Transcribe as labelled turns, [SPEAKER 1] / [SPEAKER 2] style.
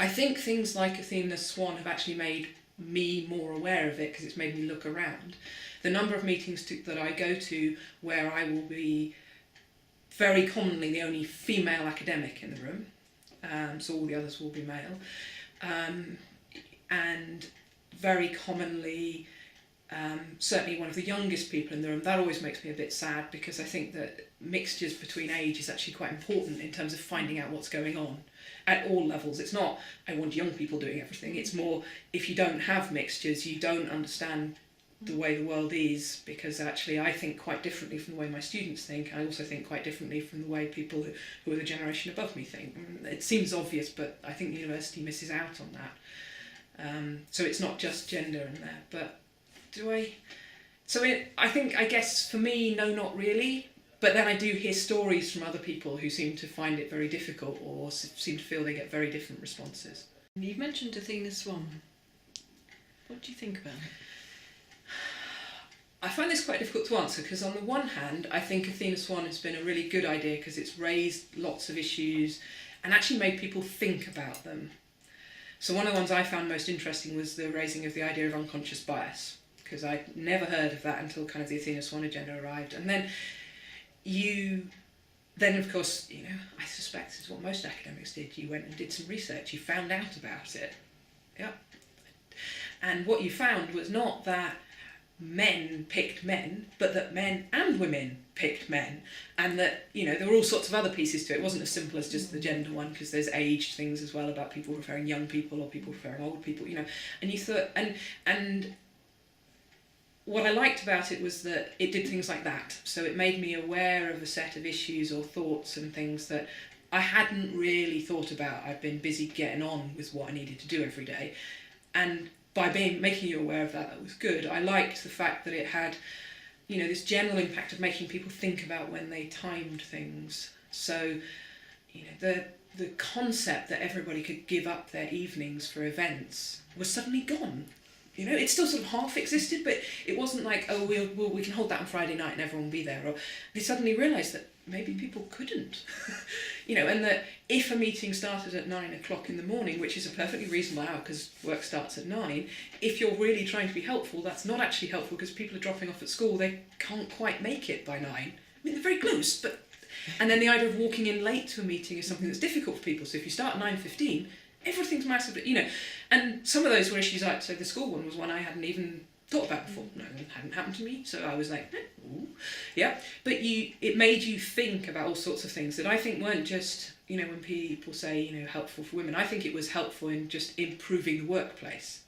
[SPEAKER 1] I think things like Athena Swan have actually made me more aware of it because it's made me look around. The number of meetings that I go to where I will be very commonly the only female academic in the room, so all the others will be male, and very commonly certainly one of the youngest people in the room. That always makes me a bit sad because I think that mixtures between age is actually quite important in terms of finding out what's going on at all levels. It's not, I want young people doing everything, it's more, if you don't have mixtures, you don't understand the way the world is, because actually I think quite differently from the way my students think. I also think quite differently from the way people who are the generation above me think. It seems obvious, but I think the university misses out on that. So it's not just gender in there, but I guess for me, no, not really. But then I do hear stories from other people who seem to find it very difficult or seem to feel they get very different responses.
[SPEAKER 2] You've mentioned Athena Swan. What do you think about it?
[SPEAKER 1] I find this quite difficult to answer because on the one hand, I think Athena Swan has been a really good idea because it's raised lots of issues and actually made people think about them. So one of the ones I found most interesting was the raising of the idea of unconscious bias, because I'd never heard of that until kind of the Athena Swan agenda arrived. And then of course, I suspect it's what most academics did. You went and did some research, you found out about it. Yep. And what you found was not that men picked men, but that men and women picked men, and that there were all sorts of other pieces to it. It wasn't as simple as just the gender one, because there's age things as well about people preferring young people or people preferring old people, and you thought, and what I liked about it was that it did things like that. So it made me aware of a set of issues or thoughts and things that I hadn't really thought about. I've been busy getting on with what I needed to do every day, and by making you aware of that was good. I liked the fact that it had, this general impact of making people think about when they timed things. So, the concept that everybody could give up their evenings for events was suddenly gone. It still sort of half existed, but it wasn't like, oh, we can hold that on Friday night and everyone will be there. Or they suddenly realised that maybe people couldn't. And that if a meeting started at 9 o'clock in the morning, which is a perfectly reasonable hour because work starts at 9, if you're really trying to be helpful, that's not actually helpful because people are dropping off at school, they can't quite make it by 9. I mean, they're very close, but... And then the idea of walking in late to a meeting is something that's difficult for people. So if you start at 9:15, everything's massively, and some of those were issues like, so the school one was one I hadn't even thought about before. No, it hadn't happened to me, so I was like, ooh, yeah. But it made you think about all sorts of things that I think weren't just, when people say, helpful for women. I think it was helpful in just improving the workplace.